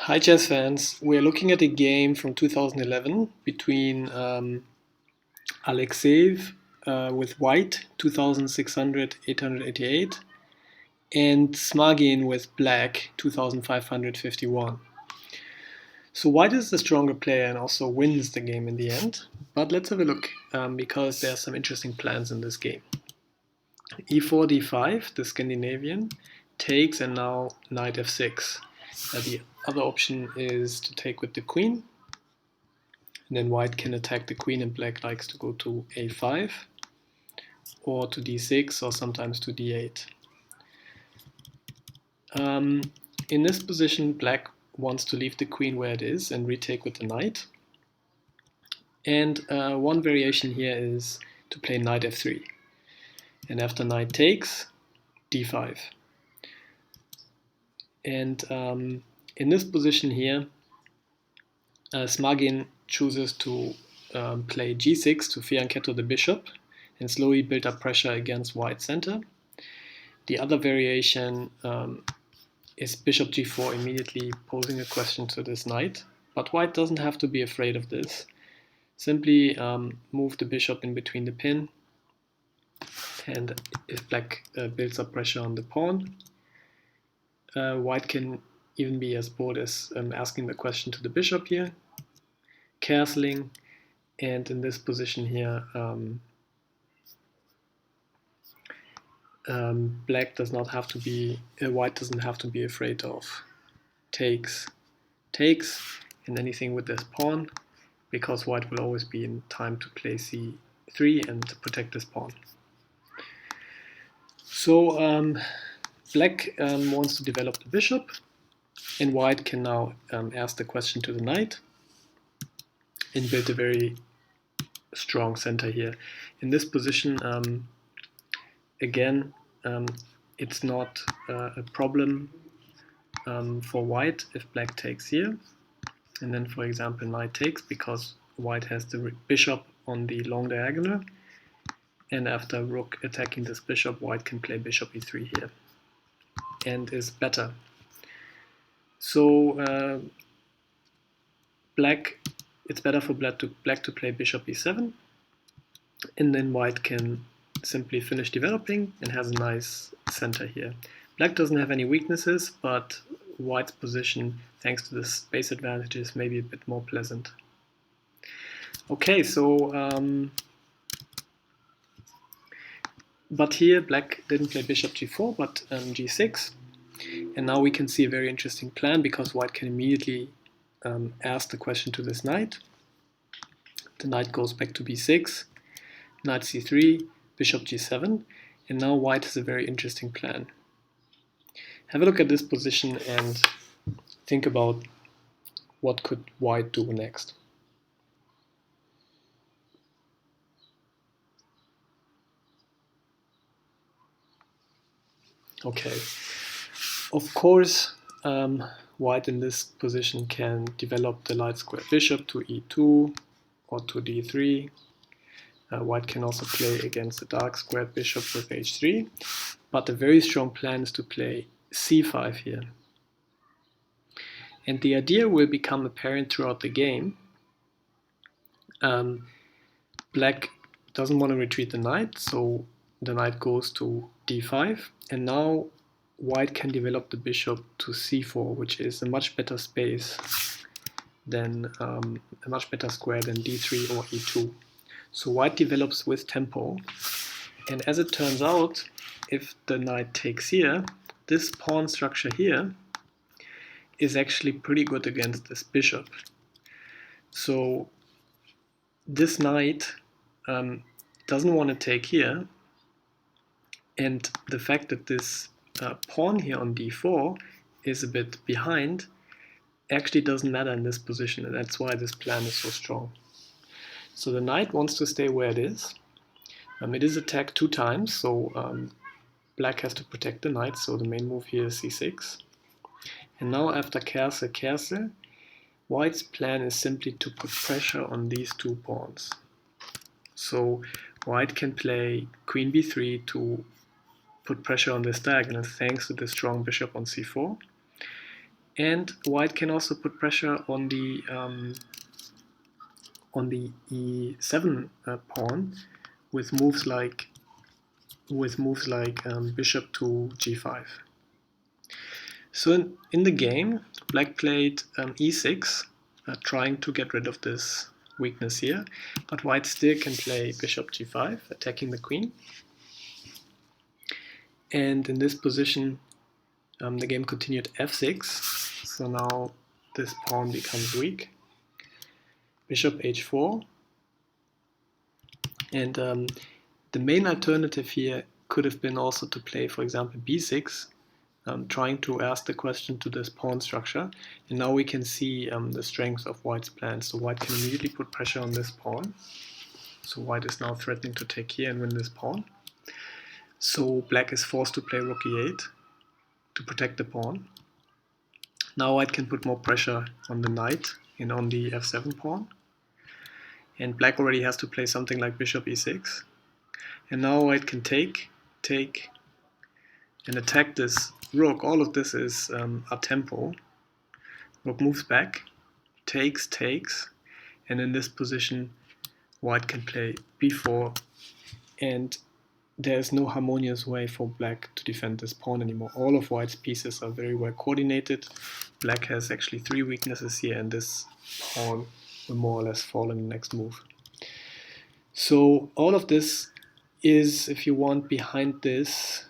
Hi, chess fans. We're looking at a game from 2011 between Alexeev with white, 2600, 888, and Smagin with black, 2551. So white is the stronger player and also wins the game in the end. But let's have a look because there are some interesting plans in this game. E4, d5, the Scandinavian, takes, and now knight f6. The other option is to take with the queen. And then white can attack the queen and black likes to go to a5 or to d6 or sometimes to d8. In this position, black wants to leave the queen where it is and retake with the knight. And one variation here is to play knight f3. And after knight takes, d5. And in this position here, Smagin chooses to play g6 to fianchetto the bishop and slowly build up pressure against white's center. The other variation is bishop g4, immediately posing a question to this knight, but white doesn't have to be afraid of this. Simply move the bishop in between the pin, and if black builds up pressure on the pawn, white can even be as bold as asking the question to the bishop here, castling, and in this position here, black does not have to be, white doesn't have to be afraid of takes, and anything with this pawn, because white will always be in time to play c3 and protect this pawn. So black wants to develop the bishop, and white can now ask the question to the knight and build a very strong center here. In this position, again, it's not a problem for white if black takes here. And then, for example, knight takes, because white has the bishop on the long diagonal. And after rook attacking this bishop, white can play bishop e3 here and is better. So it's better for black to play bishop e7, and then white can simply finish developing and has a nice center here. Black doesn't have any weaknesses, but white's position, thanks to the space advantages, may be a bit more pleasant. Okay, so but here black didn't play bishop g4, but g6, and now we can see a very interesting plan, because white can immediately ask the question to this knight. The knight goes back to b6, knight c3, bishop g7, and now white has a very interesting plan. Have a look at this position and think about what could white do next. Okay, of course, white in this position can develop the light square bishop to e2 or to d3. White can also play against the dark squared bishop with h3, but a very strong plan is to play c5 here. And the idea will become apparent throughout the game. Black doesn't want to retreat the knight, so the knight goes to d5, and now white can develop the bishop to c4, which is a much better space than a much better square than d3 or e2. So white develops with tempo, and as it turns out, if the knight takes here, this pawn structure here is actually pretty good against this bishop. So this knight doesn't want to take here, and the fact that this pawn here on d4 is a bit behind actually doesn't matter in this position, and that's why this plan is so strong. So the knight wants to stay where it is. It is attacked 2 times, so black has to protect the knight, so the main move here is c6. And now after castle, white's plan is simply to put pressure on these 2 pawns. So white can play queen b3 to put pressure on this diagonal thanks to the strong bishop on c4. And white can also put pressure on the e7 pawn with moves like bishop to g5. So in the game, black played e6, trying to get rid of this weakness here, but white still can play bishop g5, attacking the queen. And in this position, the game continued f6, so now this pawn becomes weak. Bishop h4, and the main alternative here could have been also to play, for example, b6, trying to ask the question to this pawn structure. And now we can see the strength of white's plan. So white can immediately put pressure on this pawn. So white is now threatening to take here and win this pawn. So black is forced to play rook e8 to protect the pawn. Now white can put more pressure on the knight and on the f7 pawn. And black already has to play something like bishop e6. And now white can take, and attack this rook. All of this is a tempo. Rook moves back, takes, and in this position white can play b4, and there's no harmonious way for black to defend this pawn anymore. All of white's pieces are very well coordinated. Black has actually 3 weaknesses here, and this pawn will more or less fall in the next move. So all of this is, if you want, behind this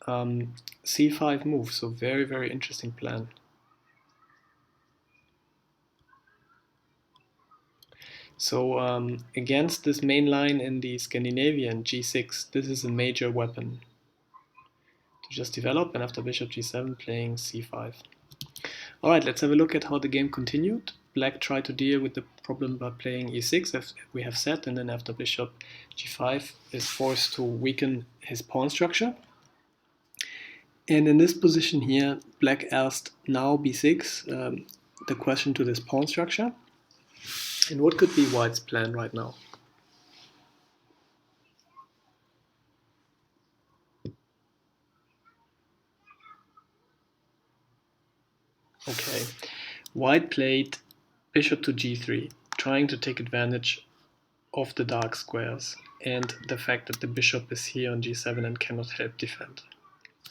c5 move. So very, very interesting plan. So against this main line in the Scandinavian g6, this is a major weapon to just develop, and after bishop g7 playing c5. Alright, let's have a look at how the game continued. Black tried to deal with the problem by playing e6, as we have said, and then after bishop g5 is forced to weaken his pawn structure. And in this position here, black asked now b6, the question to this pawn structure. And what could be white's plan right now? Okay, white played bishop to g3, trying to take advantage of the dark squares and the fact that the bishop is here on g7 and cannot help defend.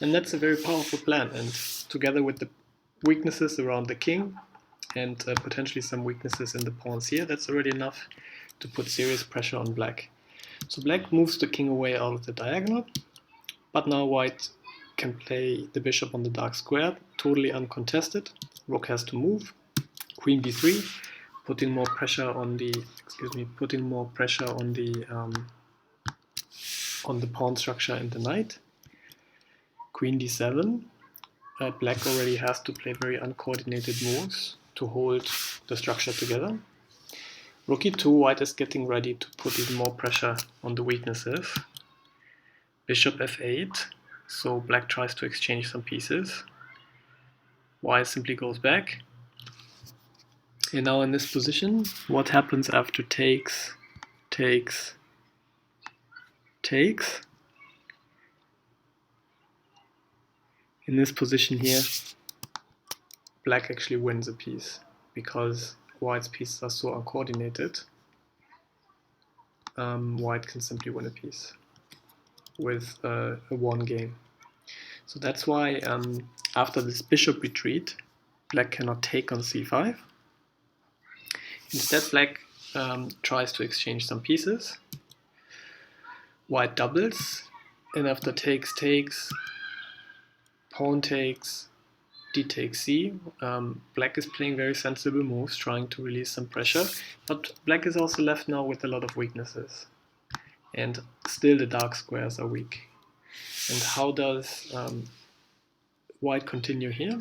And that's a very powerful plan, and together with the weaknesses around the king and potentially some weaknesses in the pawns here, that's already enough to put serious pressure on black. So black moves the king away out of the diagonal, but now white can play the bishop on the dark square, totally uncontested. Rook has to move. Queen b3, putting more pressure on the pawn structure and the knight. Queen d7. Black already has to play very uncoordinated moves to hold the structure together. Rook e2, white is getting ready to put even more pressure on the weaknesses. Bishop f8, so black tries to exchange some pieces. White simply goes back. And now in this position, what happens after takes? In this position here, black actually wins a piece because white's pieces are so uncoordinated. White can simply win a piece with a one game. So that's why after this bishop retreat, black cannot take on c5. Instead, black tries to exchange some pieces. White doubles, and after takes, pawn takes, d takes c. Black is playing very sensible moves, trying to release some pressure, but black is also left now with a lot of weaknesses. And still the dark squares are weak. And how does white continue here?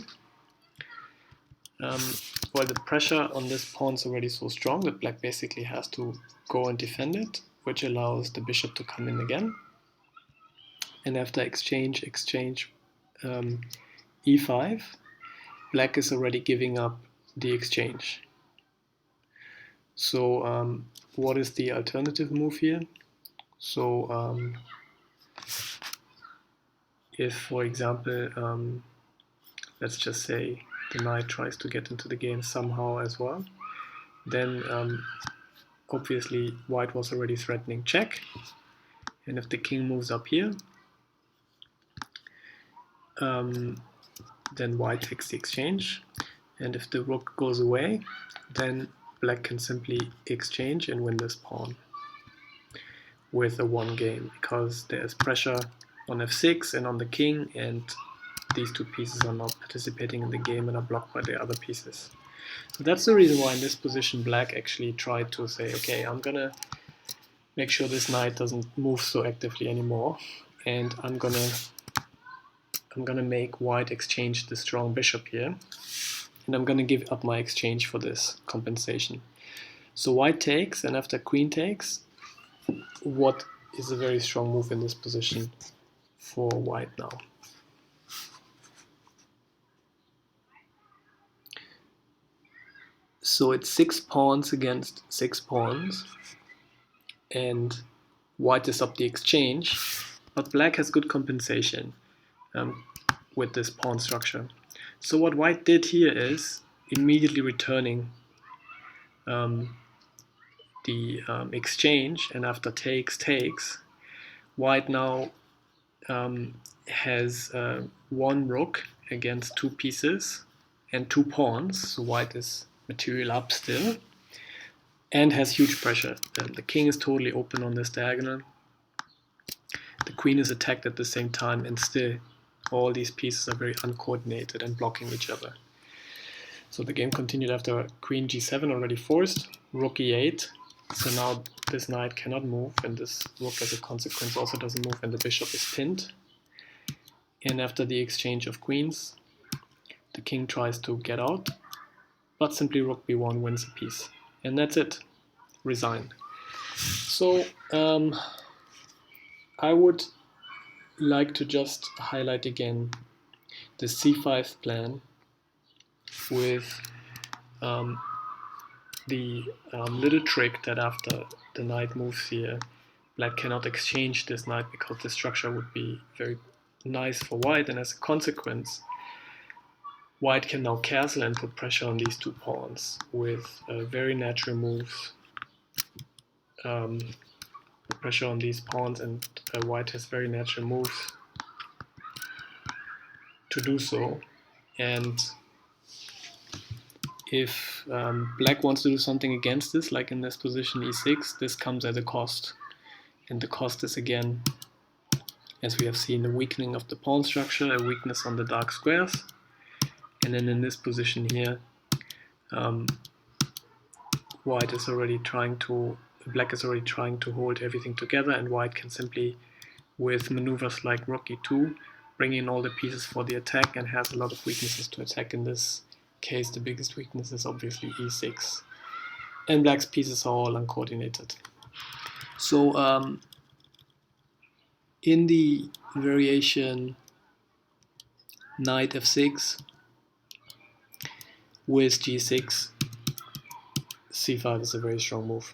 Well, the pressure on this pawn is already so strong that black basically has to go and defend it, which allows the bishop to come in again. And after exchange e5, black is already giving up the exchange. So what is the alternative move here? So if, for example, let's just say the knight tries to get into the game somehow as well, then obviously white was already threatening check. And if the king moves up here, then white takes the exchange. And if the rook goes away, then black can simply exchange and win this pawn with a one game, because there's pressure on f6 and on the king, and these two pieces are not participating in the game and are blocked by the other pieces. So that's the reason why in this position black actually tried to say, okay, I'm gonna make sure this knight doesn't move so actively anymore, and I'm gonna make white exchange the strong bishop here, and I'm gonna give up my exchange for this compensation. So white takes, and after queen takes, what is a very strong move in this position for white now. So it's 6 pawns against 6 pawns, and white is up the exchange, but black has good compensation with this pawn structure. So what white did here is immediately returning the exchange, and after takes, white now has one rook against 2 pieces and 2 pawns, so white is material up still and has huge pressure. The king is totally open on this diagonal, the queen is attacked at the same time, and still all these pieces are very uncoordinated and blocking each other. So the game continued after queen g7 already forced, rook e8. So now this knight cannot move, and this rook as a consequence also doesn't move, and the bishop is pinned. And after the exchange of queens, the king tries to get out, but simply rook b1 wins a piece. And that's it, resigned. So I would like to just highlight again the c5 plan with the little trick that after the knight moves here, black cannot exchange this knight because the structure would be very nice for white, and as a consequence white can now castle and put pressure on these 2 pawns with very natural moves. Pressure on these pawns, and white has very natural moves to do so. And if black wants to do something against this, like in this position e6, this comes at a cost. And the cost is, again, as we have seen, a weakening of the pawn structure, a weakness on the dark squares. And then in this position here, black is already trying to hold everything together, and white can simply, with maneuvers like rook e2, bring in all the pieces for the attack, and has a lot of weaknesses to attack. In this case, the biggest weakness is obviously e6. And black's pieces are all uncoordinated. So in the variation knight f6 with g6, c5 is a very strong move.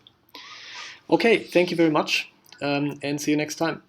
Okay, thank you very much, and see you next time.